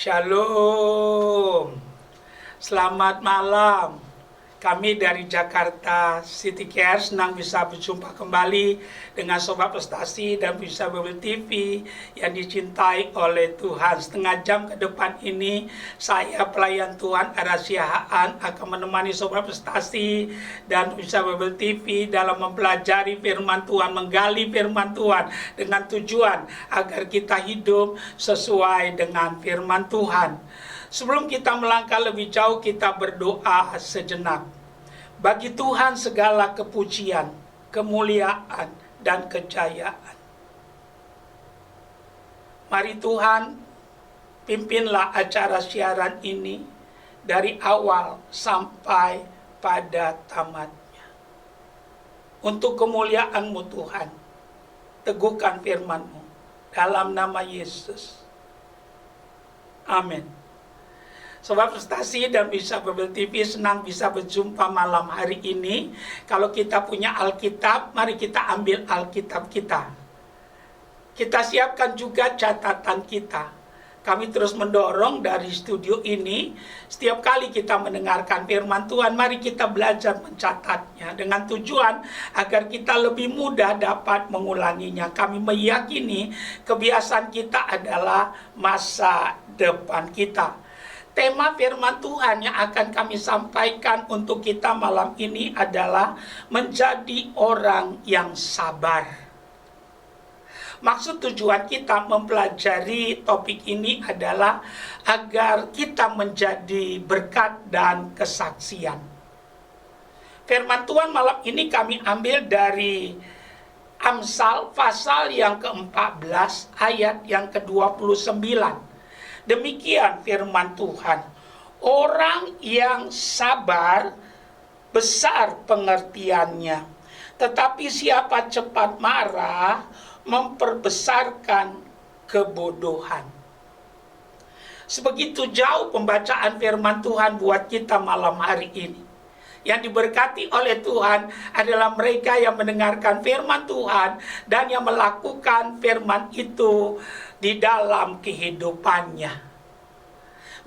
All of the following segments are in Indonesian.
Shalom, selamat malam. Kami dari Jakarta City Care senang bisa berjumpa kembali dengan Sobat Prestasi dan Bisa Bible TV yang dicintai oleh Tuhan. Setengah jam ke depan ini saya pelayan Tuhan Arasia Haan akan menemani Sobat Prestasi dan Bisa Bible TV dalam mempelajari firman Tuhan, menggali firman Tuhan dengan tujuan agar kita hidup sesuai dengan firman Tuhan. Sebelum kita melangkah lebih jauh, kita berdoa sejenak. Bagi Tuhan segala kepujian, kemuliaan, dan kejayaan. Mari Tuhan, pimpinlah acara siaran ini dari awal sampai pada tamatnya. Untuk kemuliaan-Mu Tuhan, teguhkan firman-Mu dalam nama Yesus. Amin. Sobat Prestasi dan Bisa Bible TV senang bisa berjumpa malam hari ini. Kalau kita punya Alkitab, mari kita ambil Alkitab kita. Kita siapkan juga catatan kita. Kami terus mendorong dari studio ini, setiap kali kita mendengarkan firman Tuhan, mari kita belajar mencatatnya dengan tujuan agar kita lebih mudah dapat mengulanginya. Kami meyakini kebiasaan kita adalah masa depan kita. Tema firman Tuhan yang akan kami sampaikan untuk kita malam ini adalah menjadi orang yang sabar. Maksud tujuan kita mempelajari topik ini adalah agar kita menjadi berkat dan kesaksian. Firman Tuhan malam ini kami ambil dari Amsal pasal yang ke-14 ayat yang ke-29. Demikian firman Tuhan, orang yang sabar besar pengertiannya, tetapi siapa cepat marah memperbesarkan kebodohan. Sebegitu jauh pembacaan firman Tuhan buat kita malam hari ini. Yang diberkati oleh Tuhan adalah mereka yang mendengarkan firman Tuhan dan yang melakukan firman itu di dalam kehidupannya.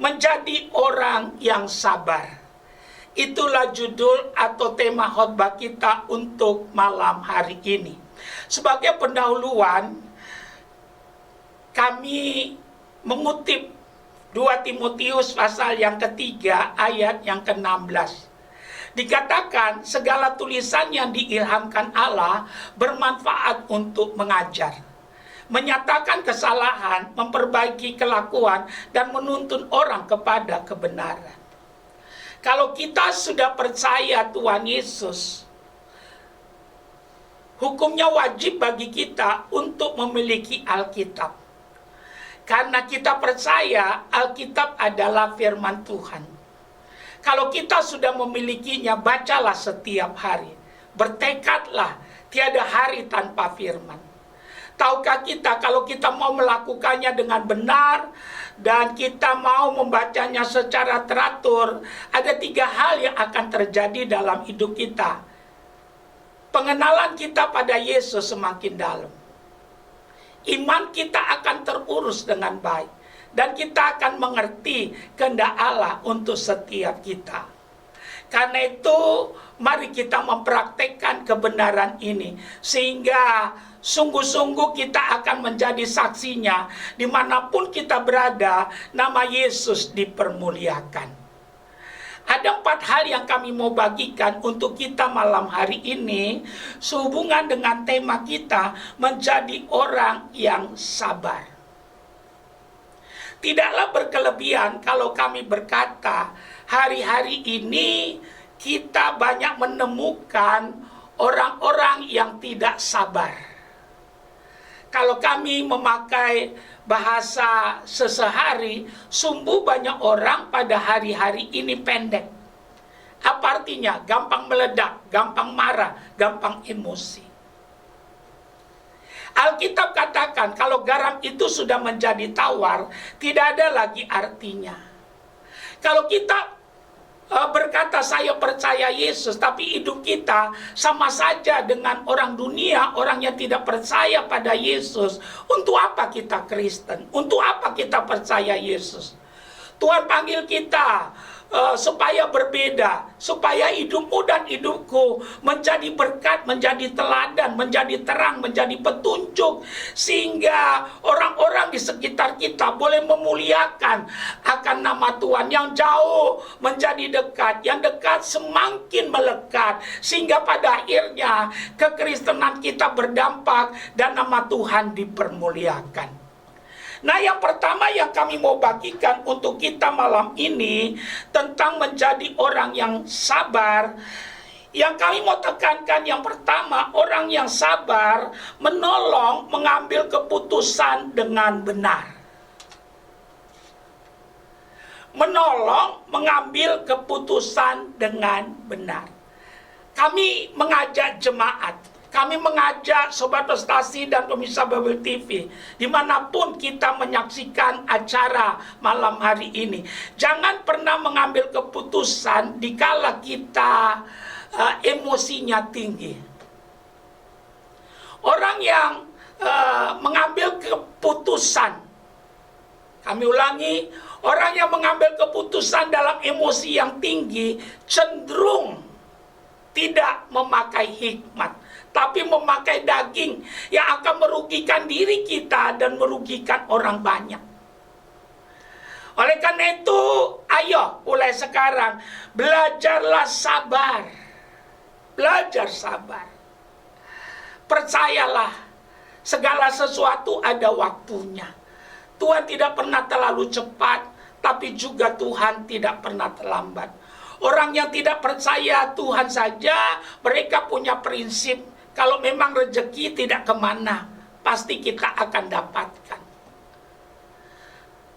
Menjadi orang yang sabar. Itulah judul atau tema khotbah kita untuk malam hari ini. Sebagai pendahuluan, kami mengutip 2 Timotius pasal yang ketiga ayat yang ke-16. Dikatakan segala tulisan yang diilhamkan Allah bermanfaat untuk mengajar, menyatakan kesalahan, memperbaiki kelakuan, dan menuntun orang kepada kebenaran. Kalau kita sudah percaya Tuhan Yesus, hukumnya wajib bagi kita untuk memiliki Alkitab. Karena kita percaya Alkitab adalah firman Tuhan. Kalau kita sudah memilikinya, bacalah setiap hari. Bertekadlah, tiada hari tanpa firman. Tahukah kita kalau kita mau melakukannya dengan benar dan kita mau membacanya secara teratur, ada 3 hal yang akan terjadi dalam hidup kita. Pengenalan kita pada Yesus semakin dalam. Iman kita akan terurus dengan baik. Dan kita akan mengerti kehendak Allah untuk setiap kita. Karena itu, mari kita mempraktekkan kebenaran ini. Sehingga sungguh-sungguh kita akan menjadi saksinya. Dimanapun kita berada, nama Yesus dipermuliakan. Ada 4 hal yang kami mau bagikan untuk kita malam hari ini. Sehubungan dengan tema kita, menjadi orang yang sabar. Tidaklah berkelebihan kalau kami berkata, hari-hari ini kita banyak menemukan orang-orang yang tidak sabar. Kalau kami memakai bahasa sesehari, sungguh banyak orang pada hari-hari ini pendek. Apa artinya? Gampang meledak, gampang marah, gampang emosi. Alkitab katakan kalau garam itu sudah menjadi tawar, tidak ada lagi artinya. Kalau kita berkata saya percaya Yesus, tapi hidup kita sama saja dengan orang dunia, orang yang tidak percaya pada Yesus. Untuk apa kita Kristen? Untuk apa kita percaya Yesus? Tuhan panggil kita supaya berbeda, supaya hidupmu dan hidupku menjadi berkat, menjadi teladan, menjadi terang, menjadi petunjuk, sehingga orang-orang di sekitar kita boleh memuliakan akan nama Tuhan. Yang jauh menjadi dekat, yang dekat semakin melekat, sehingga pada akhirnya kekristenan kita berdampak dan nama Tuhan dipermuliakan. Nah, yang pertama yang kami mau bagikan untuk kita malam ini tentang menjadi orang yang sabar. Yang kami mau tekankan yang pertama, orang yang sabar menolong mengambil keputusan dengan benar. Menolong mengambil keputusan dengan benar. Kami mengajak jemaat, kami mengajak Sobat Prestasi dan pemirsa Babel TV, dimanapun kita menyaksikan acara malam hari ini, jangan pernah mengambil keputusan dikala kita emosinya tinggi. Orang yang mengambil keputusan, kami ulangi, orang yang mengambil keputusan dalam emosi yang tinggi cenderung tidak memakai hikmat, tapi memakai daging yang akan merugikan diri kita dan merugikan orang banyak. Oleh karena itu, ayo mulai sekarang belajarlah sabar. Belajar sabar. Percayalah, segala sesuatu ada waktunya. Tuhan tidak pernah terlalu cepat, tapi juga Tuhan tidak pernah terlambat. Orang yang tidak percaya Tuhan saja, mereka punya prinsip, kalau memang rezeki tidak kemana, pasti kita akan dapatkan.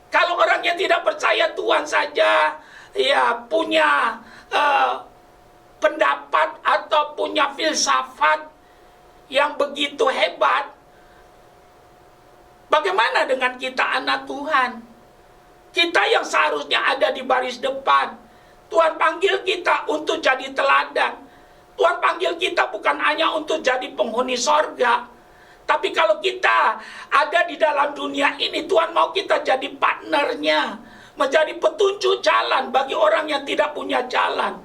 Kalau orang yang tidak percaya Tuhan saja, ya punya pendapat atau punya filsafat yang begitu hebat, bagaimana dengan kita anak Tuhan? Kita yang seharusnya ada di baris depan. Tuhan panggil kita untuk jadi teladan. Tuhan panggil kita bukan hanya untuk jadi penghuni sorga, tapi kalau kita ada di dalam dunia ini, Tuhan mau kita jadi partnernya, menjadi petunjuk jalan bagi orang yang tidak punya jalan,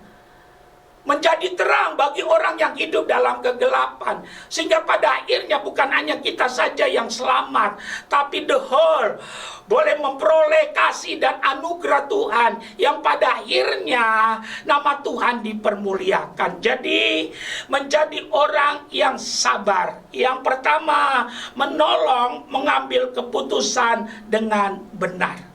menjadi terang bagi orang yang hidup dalam kegelapan, sehingga pada akhirnya bukan hanya kita saja yang selamat, tapi the whole boleh memperoleh kasih dan anugerah Tuhan, yang pada akhirnya nama Tuhan dipermuliakan. Jadi menjadi orang yang sabar, yang pertama menolong mengambil keputusan dengan benar.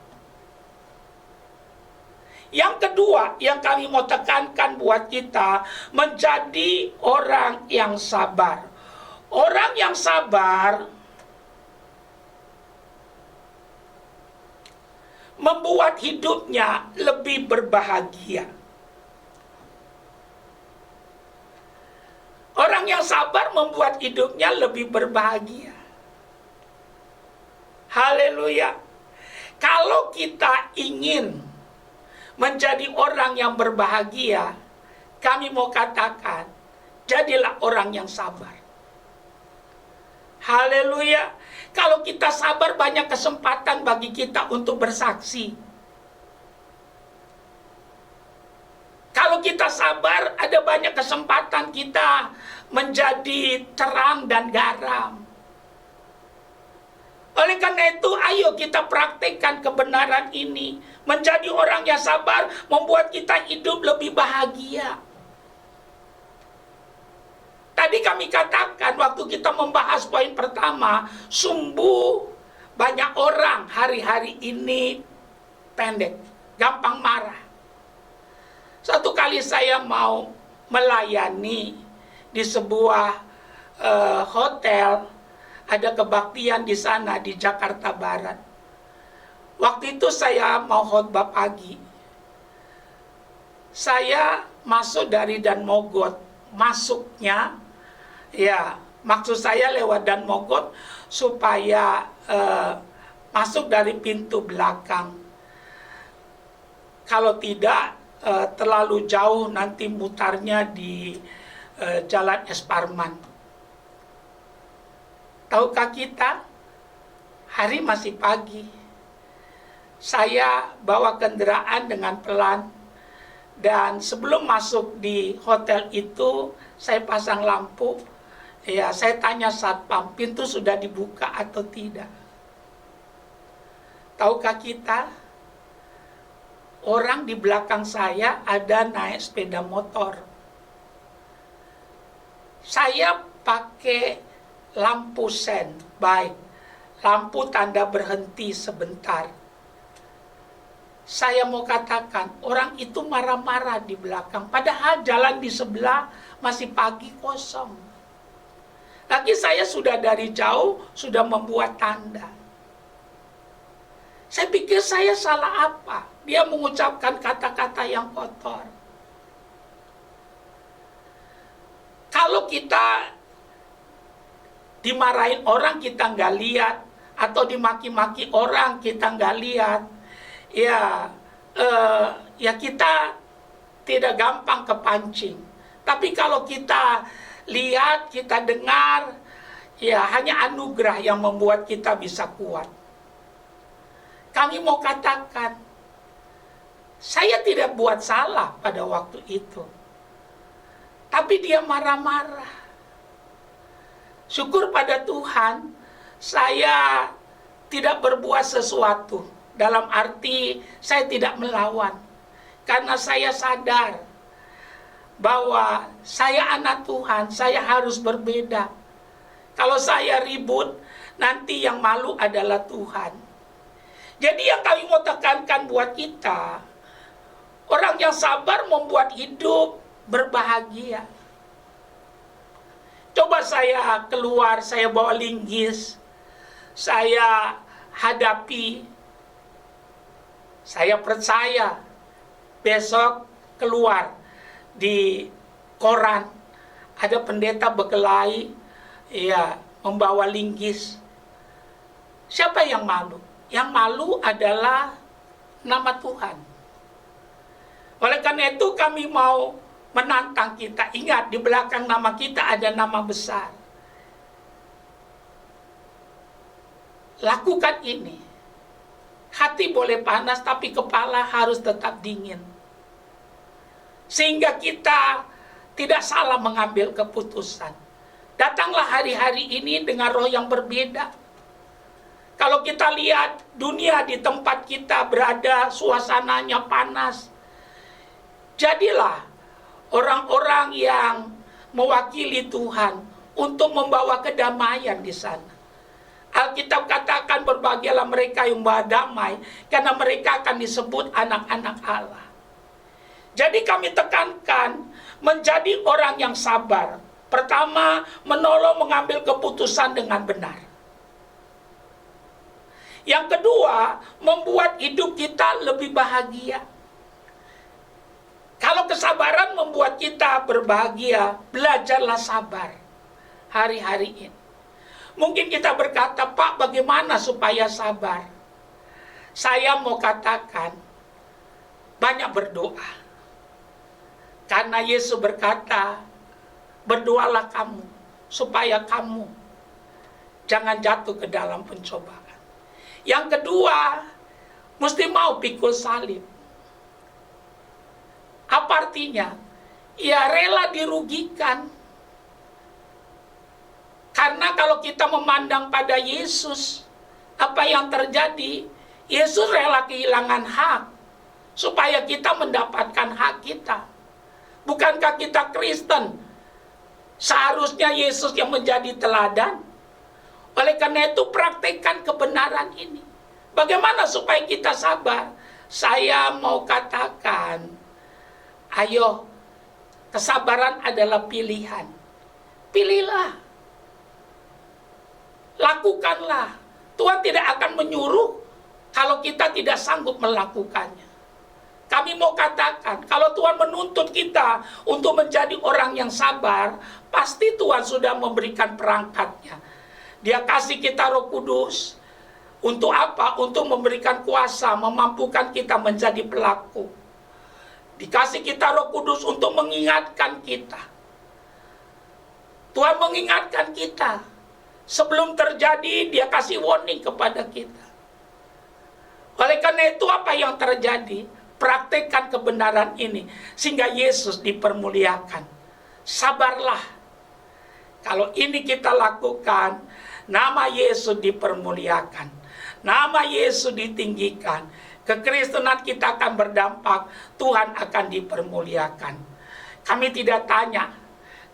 Yang kedua yang kami mau tekankan buat kita, menjadi orang yang sabar. Orang yang sabar membuat hidupnya lebih berbahagia. Orang yang sabar membuat hidupnya lebih berbahagia. Haleluya. Kalau kita ingin menjadi orang yang berbahagia, kami mau katakan, jadilah orang yang sabar. Haleluya. Kalau kita sabar, banyak kesempatan bagi kita untuk bersaksi. Kalau kita sabar, ada banyak kesempatan kita menjadi terang dan garam. Oleh karena itu, ayo kita praktekkan kebenaran ini. Menjadi orang yang sabar membuat kita hidup lebih bahagia. Tadi kami katakan waktu kita membahas poin pertama, sumbu banyak orang hari-hari ini pendek, gampang marah. Satu kali saya mau melayani di sebuah hotel, ada kebaktian di sana di Jakarta Barat. Waktu itu saya mau khotbah pagi. Saya masuk dari Dan Mogot. Masuknya, ya maksud saya lewat Dan Mogot supaya masuk dari pintu belakang. Kalau tidak, terlalu jauh nanti mutarnya di Jalan Es Parman. Tahukah kita, hari masih pagi. saya bawa kendaraan dengan pelan, dan sebelum masuk di hotel itu saya pasang lampu. Ya, saya tanya satpam, pintu sudah dibuka atau tidak. Tahukah kita, orang di belakang saya ada naik sepeda motor. Saya pakai lampu sen, baik, lampu tanda berhenti sebentar. Saya mau katakan, orang itu marah-marah di belakang, padahal jalan di sebelah masih pagi kosong. Lagi saya sudah dari jauh, sudah membuat tanda. Saya pikir saya salah apa? Dia mengucapkan kata-kata yang kotor. Kalau kita dimarahin orang kita nggak lihat, atau dimaki-maki orang kita nggak lihat, ya kita tidak gampang kepancing. Tapi kalau kita lihat, kita dengar, ya hanya anugerah yang membuat kita bisa kuat. Kami mau katakan, saya tidak buat salah pada waktu itu. Tapi dia marah-marah. Syukur pada Tuhan, saya tidak berbuat sesuatu. Dalam arti, saya tidak melawan. Karena saya sadar bahwa saya anak Tuhan, saya harus berbeda. Kalau saya ribut, nanti yang malu adalah Tuhan. Jadi yang kami mau tekankan buat kita, orang yang sabar membuat hidup berbahagia. Coba saya keluar, saya bawa linggis, saya hadapi, saya percaya besok keluar di koran ada pendeta berkelahi, ya, membawa linggis. Siapa yang malu? Yang malu adalah nama Tuhan. Oleh karena itu kami mau menantang kita. Ingat, di belakang nama kita ada nama besar. Lakukan ini. Hati boleh panas, tapi kepala harus tetap dingin. Sehingga kita tidak salah mengambil keputusan. Datanglah hari-hari ini dengan roh yang berbeda. Kalau kita lihat dunia di tempat kita berada, suasananya panas. Jadilah orang-orang yang mewakili Tuhan untuk membawa kedamaian di sana. Alkitab katakan berbahagialah mereka yang membawa damai, karena mereka akan disebut anak-anak Allah. Jadi kami tekankan menjadi orang yang sabar. Pertama, menolong mengambil keputusan dengan benar. Yang kedua, membuat hidup kita lebih bahagia. Kalau kesabaran membuat kita berbahagia, belajarlah sabar hari-hari ini. Mungkin kita berkata, Pak, bagaimana supaya sabar? Saya mau katakan, banyak berdoa. Karena Yesus berkata, berdoalah kamu, supaya kamu jangan jatuh ke dalam pencobaan. Yang kedua, mesti mau pikul salib. Apa artinya? Ya rela dirugikan. Karena kalau kita memandang pada Yesus, apa yang terjadi? Yesus rela kehilangan hak, supaya kita mendapatkan hak kita. Bukankah kita Kristen? Seharusnya Yesus yang menjadi teladan. Oleh karena itu praktekkan kebenaran ini. Bagaimana supaya kita sabar? Saya mau katakan, ayo, kesabaran adalah pilihan. Pilihlah. Lakukanlah. Tuhan tidak akan menyuruh kalau kita tidak sanggup melakukannya. Kami mau katakan, kalau Tuhan menuntut kita untuk menjadi orang yang sabar, pasti Tuhan sudah memberikan perangkatnya. Dia kasih kita Roh Kudus. Untuk apa? Untuk memberikan kuasa, memampukan kita menjadi pelaku. Dikasih kita Roh Kudus untuk mengingatkan kita. Tuhan mengingatkan kita. Sebelum terjadi, dia kasih warning kepada kita. Oleh karena itu apa yang terjadi? Praktekkan kebenaran ini sehingga Yesus dipermuliakan. Sabarlah. Kalau ini kita lakukan, nama Yesus dipermuliakan, nama Yesus ditinggikan, kekristenan kita akan berdampak, Tuhan akan dipermuliakan. Kami tidak tanya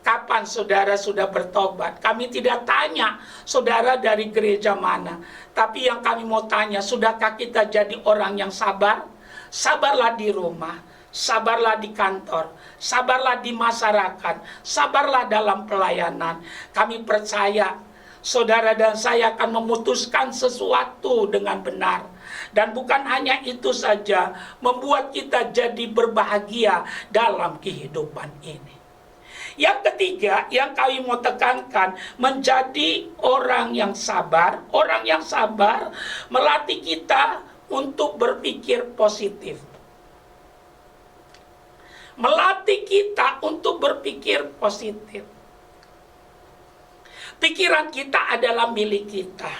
kapan saudara sudah bertobat. Kami tidak tanya saudara dari gereja mana. Tapi yang kami mau tanya, sudahkah kita jadi orang yang sabar? Sabarlah di rumah, sabarlah di kantor, sabarlah di masyarakat, sabarlah dalam pelayanan. Kami percaya saudara dan saya akan memutuskan sesuatu dengan benar. Dan bukan hanya itu saja, membuat kita jadi berbahagia dalam kehidupan ini. Yang ketiga, yang kami mau tekankan, menjadi orang yang sabar. Orang yang sabar melatih kita untuk berpikir positif. Melatih kita untuk berpikir positif. Pikiran kita adalah milik kita.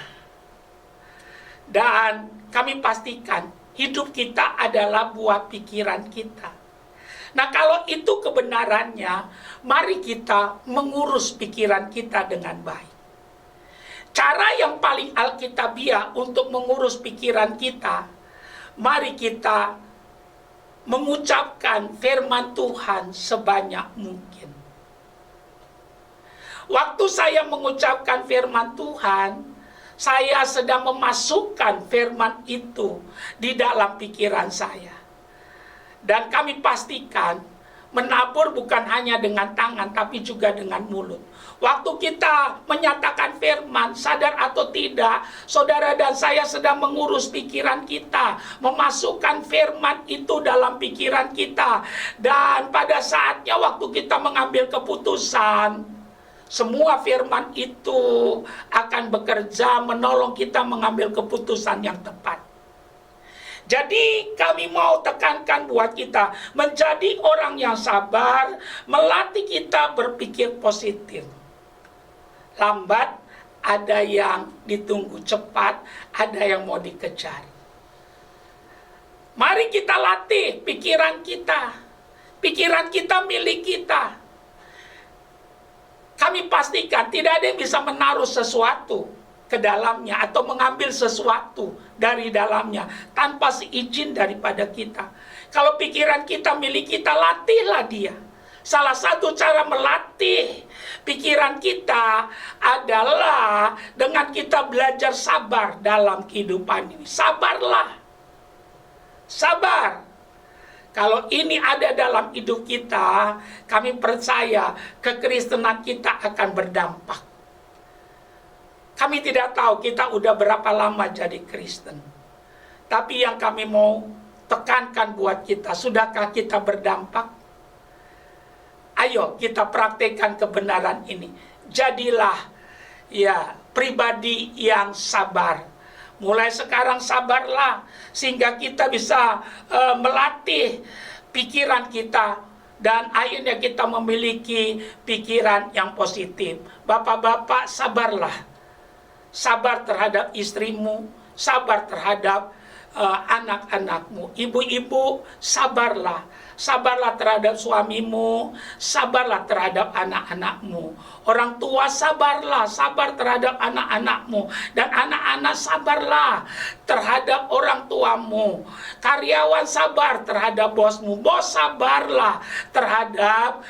Dan kami pastikan hidup kita adalah buah pikiran kita. Nah, kalau itu kebenarannya, mari kita mengurus pikiran kita dengan baik. Cara yang paling alkitabiah untuk mengurus pikiran kita, mari kita mengucapkan firman Tuhan sebanyak mungkin. Waktu saya mengucapkan firman Tuhan, saya sedang memasukkan firman itu di dalam pikiran saya. Dan kami pastikan menabur bukan hanya dengan tangan, tapi juga dengan mulut. Waktu kita menyatakan firman, sadar atau tidak, saudara dan saya sedang mengurus pikiran kita, memasukkan firman itu dalam pikiran kita. Dan pada saatnya waktu kita mengambil keputusan, semua firman itu akan bekerja menolong kita mengambil keputusan yang tepat. Jadi kami mau tekankan buat kita menjadi orang yang sabar, melatih kita berpikir positif. Lambat ada yang ditunggu, cepat ada yang mau dikejar. Mari kita latih pikiran kita. Pikiran kita milik kita. Kami pastikan tidak ada yang bisa menaruh sesuatu ke dalamnya atau mengambil sesuatu dari dalamnya tanpa seizin daripada kita. Kalau pikiran kita milik kita, latihlah dia. Salah satu cara melatih pikiran kita adalah dengan kita belajar sabar dalam kehidupan ini. Sabarlah. Sabar. Kalau ini ada dalam hidup kita, kami percaya kekristenan kita akan berdampak. Kami tidak tahu kita udah berapa lama jadi Kristen. Tapi yang kami mau tekankan buat kita, sudahkah kita berdampak? Ayo kita praktekkan kebenaran ini. Jadilah ya pribadi yang sabar. Mulai sekarang sabarlah sehingga kita bisa melatih pikiran kita dan akhirnya kita memiliki pikiran yang positif. Bapak-bapak, sabarlah. Sabar terhadap istrimu, sabar terhadap anak-anakmu. Ibu-ibu, sabarlah. Sabarlah terhadap suamimu, sabarlah terhadap anak-anakmu. Orang tua sabarlah, sabar terhadap anak-anakmu. Dan anak-anak sabarlah terhadap orang tuamu. Karyawan sabar terhadap bosmu. Bos sabarlah terhadap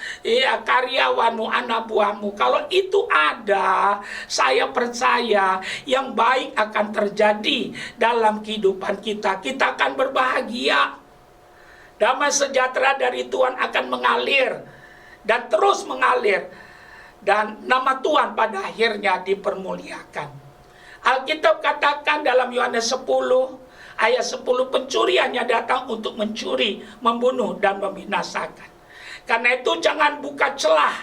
karyawanmu, anak buahmu. Kalau itu ada, saya percaya yang baik akan terjadi dalam kehidupan kita. Kita akan berbahagia. Damai sejahtera dari Tuhan akan mengalir dan terus mengalir, dan nama Tuhan pada akhirnya dipermuliakan. Alkitab katakan dalam Yohanes 10 ayat 10, pencuri hanya datang untuk mencuri, membunuh dan membinasakan. Karena itu jangan buka celah,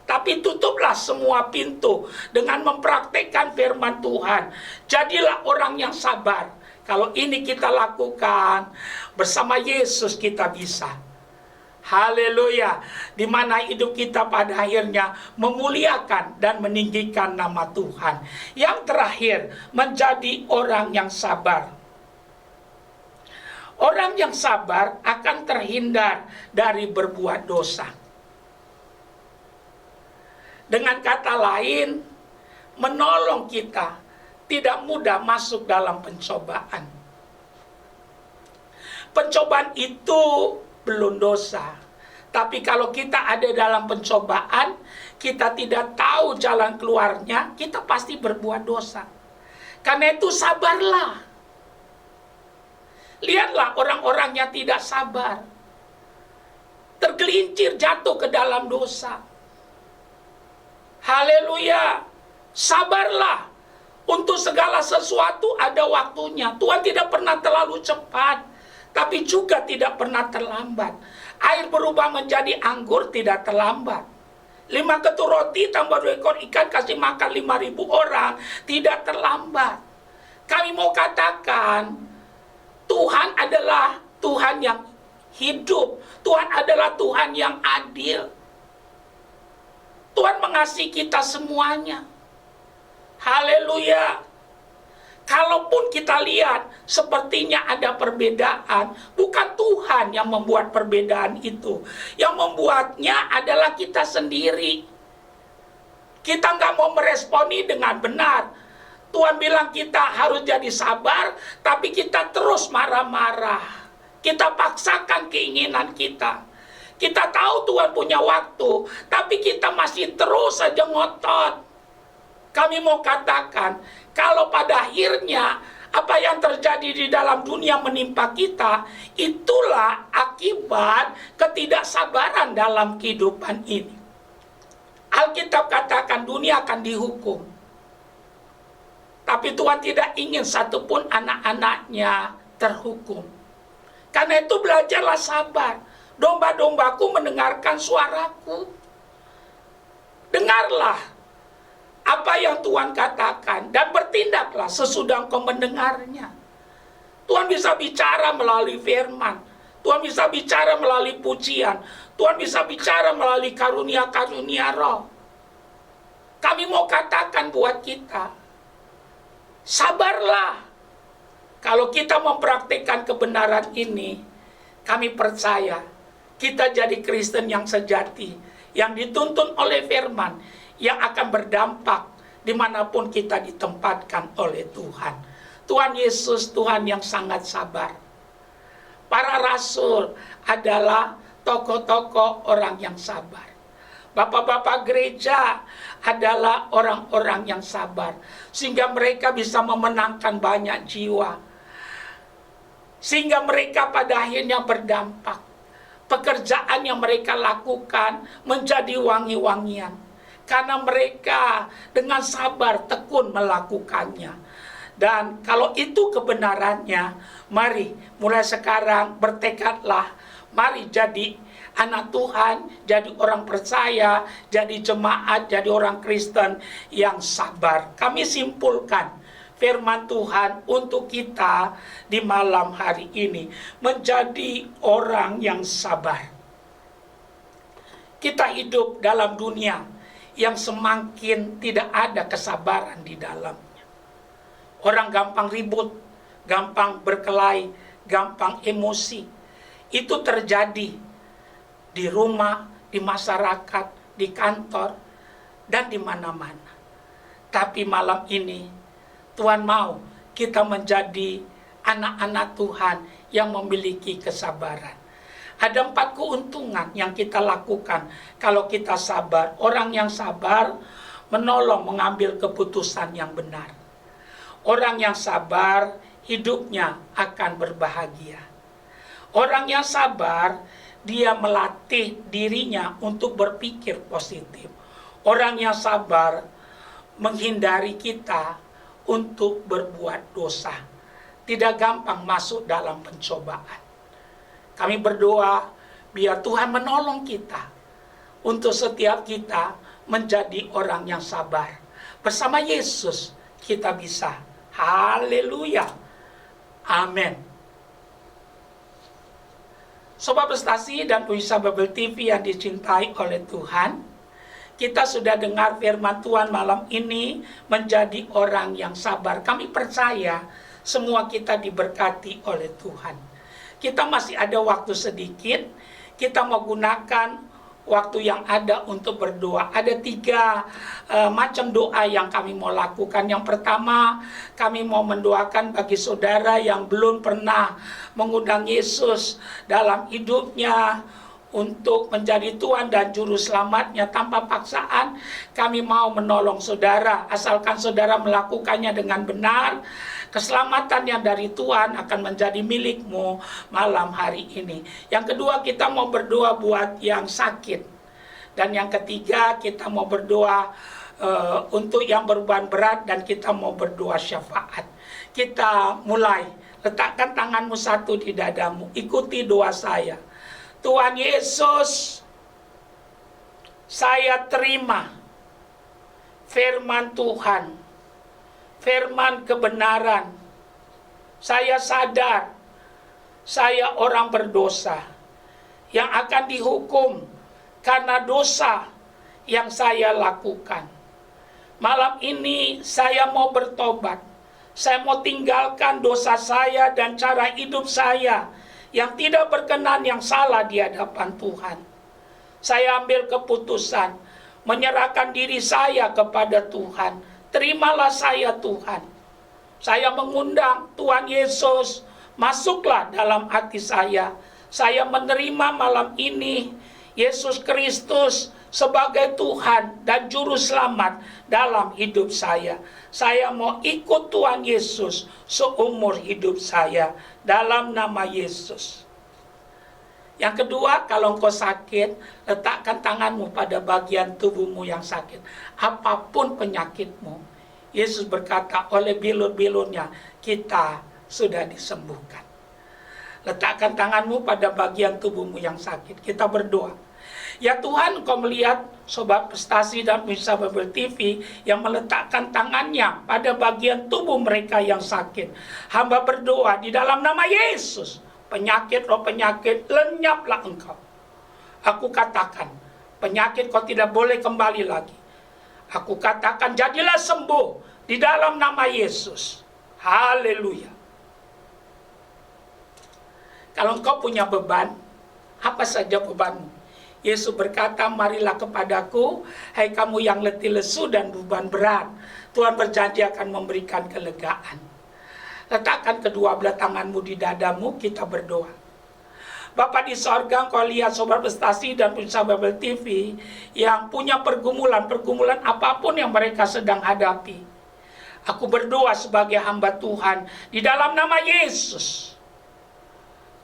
tapi tutuplah semua pintu dengan mempraktekkan firman Tuhan. Jadilah orang yang sabar. Kalau ini kita lakukan, bersama Yesus kita bisa. Haleluya. Di mana hidup kita pada akhirnya memuliakan dan meninggikan nama Tuhan. Yang terakhir, menjadi orang yang sabar. Orang yang sabar akan terhindar dari berbuat dosa. Dengan kata lain, menolong kita tidak mudah masuk dalam pencobaan. Pencobaan itu belum dosa. Tapi kalau kita ada dalam pencobaan, kita tidak tahu jalan keluarnya, kita pasti berbuat dosa. Karena itu sabarlah. Lihatlah orang-orang yang tidak sabar, tergelincir jatuh ke dalam dosa. Haleluya. Sabarlah. Untuk segala sesuatu ada waktunya. Tuhan tidak pernah terlalu cepat, tapi juga tidak pernah terlambat. Air berubah menjadi anggur tidak terlambat. 5 ketur roti tambah 2 ekor ikan kasih makan 5.000 orang tidak terlambat. Kami mau katakan, Tuhan adalah Tuhan yang hidup. Tuhan adalah Tuhan yang adil. Tuhan mengasihi kita semuanya. Haleluya. Kalaupun kita lihat sepertinya ada perbedaan, bukan Tuhan yang membuat perbedaan itu. Yang membuatnya adalah kita sendiri. Kita nggak mau meresponi dengan benar. Tuhan bilang kita harus jadi sabar, tapi kita terus marah-marah. Kita paksakan keinginan kita. Kita tahu Tuhan punya waktu, tapi kita masih terus saja ngotot. Kami mau katakan, kalau pada akhirnya apa yang terjadi di dalam dunia menimpa kita, itulah akibat ketidaksabaran dalam kehidupan ini. Alkitab katakan dunia akan dihukum. Tapi Tuhan tidak ingin satupun anak-anaknya terhukum. Karena itu belajarlah sabar. Domba-dombaku mendengarkan suaraku. Dengarlah apa yang Tuhan katakan dan bertindaklah sesudah engkau mendengarnya. Tuhan bisa bicara melalui firman. Tuhan bisa bicara melalui pujian. Tuhan bisa bicara melalui karunia-karunia roh. Kami mau katakan buat kita, sabarlah. Kalau kita mempraktikkan kebenaran ini, kami percaya kita jadi Kristen yang sejati, yang dituntun oleh firman, yang akan berdampak dimanapun kita ditempatkan oleh Tuhan. Tuhan Yesus, Tuhan yang sangat sabar. Para rasul adalah tokoh-tokoh orang yang sabar. Bapak-bapak gereja adalah orang-orang yang sabar, sehingga mereka bisa memenangkan banyak jiwa, sehingga mereka pada akhirnya berdampak. Pekerjaan yang mereka lakukan menjadi wangi-wangian, karena mereka dengan sabar tekun melakukannya. Dan kalau itu kebenarannya, mari mulai sekarang bertekadlah, mari jadi anak Tuhan, jadi orang percaya, jadi jemaat, jadi orang Kristen yang sabar. Kami simpulkan firman Tuhan untuk kita di malam hari ini, menjadi orang yang sabar. Kita hidup dalam dunia yang semakin tidak ada kesabaran di dalamnya. Orang gampang ribut, gampang berkelahi, gampang emosi. Itu terjadi di rumah, di masyarakat, di kantor, dan di mana-mana. Tapi malam ini, Tuhan mau kita menjadi anak-anak Tuhan yang memiliki kesabaran. Ada 4 keuntungan yang kita lakukan kalau kita sabar. Orang yang sabar menolong mengambil keputusan yang benar. Orang yang sabar hidupnya akan berbahagia. Orang yang sabar, dia melatih dirinya untuk berpikir positif. Orang yang sabar menghindari kita untuk berbuat dosa. Tidak gampang masuk dalam pencobaan. Kami berdoa biar Tuhan menolong kita untuk setiap kita menjadi orang yang sabar. Bersama Yesus kita bisa. Haleluya. Amin. Sobat Prestasi dan pemirsa Babel TV yang dicintai oleh Tuhan, kita sudah dengar firman Tuhan malam ini, menjadi orang yang sabar. Kami percaya semua kita diberkati oleh Tuhan. kita masih ada waktu sedikit, kita mau gunakan waktu yang ada untuk berdoa. Ada 3 macam doa yang kami mau lakukan. Yang pertama, kami mau mendoakan bagi saudara yang belum pernah mengundang Yesus dalam hidupnya untuk menjadi Tuhan dan Juru Selamatnya tanpa paksaan. Kami mau menolong saudara, asalkan saudara melakukannya dengan benar. Keselamatan yang dari Tuhan akan menjadi milikmu malam hari ini. Yang kedua, kita mau berdoa buat yang sakit. Dan yang ketiga, kita mau berdoa untuk yang berbeban berat, dan kita mau berdoa syafaat. Kita mulai. Letakkan tanganmu satu di dadamu. Ikuti doa saya. Tuhan Yesus, saya terima firman Tuhan, firman kebenaran. Saya sadar saya orang berdosa yang akan dihukum karena dosa yang saya lakukan. Malam ini saya mau bertobat. Saya mau tinggalkan dosa saya dan cara hidup saya yang tidak berkenan, yang salah di hadapan Tuhan. Saya ambil keputusan menyerahkan diri saya kepada Tuhan. Terimalah saya Tuhan. Saya mengundang Tuhan Yesus, masuklah dalam hati saya. Saya menerima malam ini Yesus Kristus sebagai Tuhan dan Juru Selamat dalam hidup saya. Saya mau ikut Tuhan Yesus seumur hidup saya dalam nama Yesus. Yang kedua, kalau engkau sakit, letakkan tanganmu pada bagian tubuhmu yang sakit. Apapun penyakitmu, Yesus berkata, oleh bilur-bilurnya kita sudah disembuhkan. Letakkan tanganmu pada bagian tubuhmu yang sakit. Kita berdoa. Ya Tuhan, Engkau melihat Sobat Prestasi dan pemirsa Bible TV yang meletakkan tangannya pada bagian tubuh mereka yang sakit. Hamba berdoa di dalam nama Yesus, penyakit, roh penyakit, lenyaplah engkau. Aku katakan, penyakit kau tidak boleh kembali lagi. Aku katakan, jadilah sembuh di dalam nama Yesus. Haleluya. Kalau engkau punya beban, apa saja bebanmu? Yesus berkata, marilah kepadaku, hai kamu yang letih lesu dan beban berat. Tuhan berjanji akan memberikan kelegaan. Letakkan kedua belah tanganmu di dadamu, kita berdoa. Bapa di sorga, Engkau lihat Sobat Prestasi dan pemirsa Bible TV yang punya pergumulan apapun yang mereka sedang hadapi. Aku berdoa sebagai hamba Tuhan di dalam nama Yesus.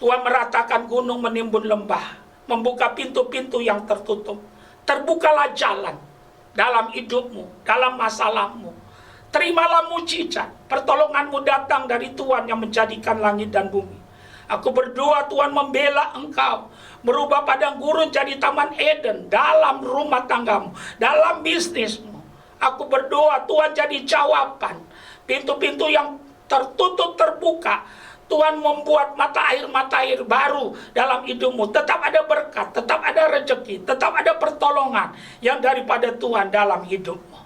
Tuhan meratakan gunung, menimbun lembah, membuka pintu-pintu yang tertutup. Terbukalah jalan dalam hidupmu, dalam masalahmu. Terimalah mujizat, pertolonganmu datang dari Tuhan yang menjadikan langit dan bumi. Aku berdoa Tuhan membela engkau, merubah padang gurun jadi taman Eden dalam rumah tanggamu, dalam bisnismu. Aku berdoa Tuhan jadi jawaban, pintu-pintu yang tertutup terbuka. Tuhan membuat mata air baru dalam hidupmu. Tetap ada berkat, tetap ada rezeki, tetap ada pertolongan yang daripada Tuhan dalam hidupmu.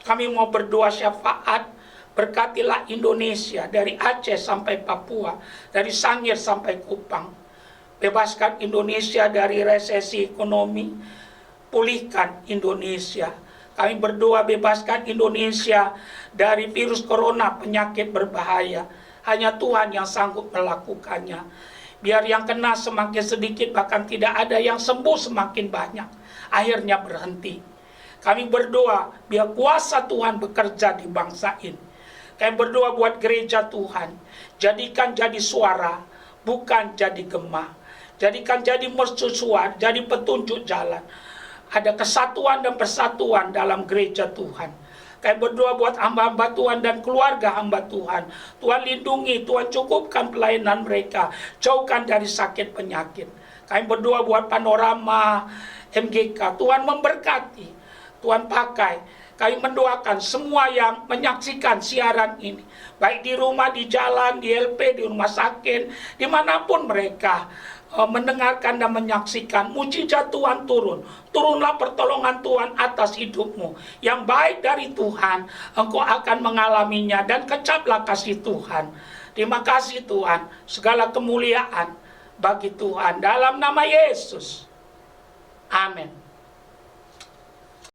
Kami mau berdoa syafaat, berkatilah Indonesia dari Aceh sampai Papua, dari Sangir sampai Kupang. Bebaskan Indonesia dari resesi ekonomi, pulihkan Indonesia. Kami berdoa bebaskan Indonesia dari virus corona, penyakit berbahaya. Hanya Tuhan yang sanggup melakukannya. Biar yang kena semakin sedikit, bahkan tidak ada yang sembuh semakin banyak. Akhirnya berhenti. Kami berdoa biar kuasa Tuhan bekerja di bangsa ini. Kami berdoa buat gereja Tuhan. Jadikan jadi suara, bukan jadi gema. Jadikan jadi mercusuar, jadi petunjuk jalan. Ada kesatuan dan persatuan dalam gereja Tuhan. Kami berdoa buat hamba-hamba Tuhan dan keluarga hamba Tuhan. Tuhan lindungi, Tuhan cukupkan pelayanan mereka. Jauhkan dari sakit penyakit. Kami berdoa buat Panorama MGK. Tuhan memberkati. Tuhan pakai kami mendoakan semua yang menyaksikan siaran ini, baik di rumah, di jalan, di LP, di rumah sakit, dimanapun mereka mendengarkan dan menyaksikan. Mujizat Tuhan turunlah pertolongan Tuhan atas hidupmu. Yang baik dari Tuhan, engkau akan mengalaminya, dan kecaplah kasih Tuhan. Terima kasih Tuhan, segala kemuliaan bagi Tuhan, dalam nama Yesus. Amin.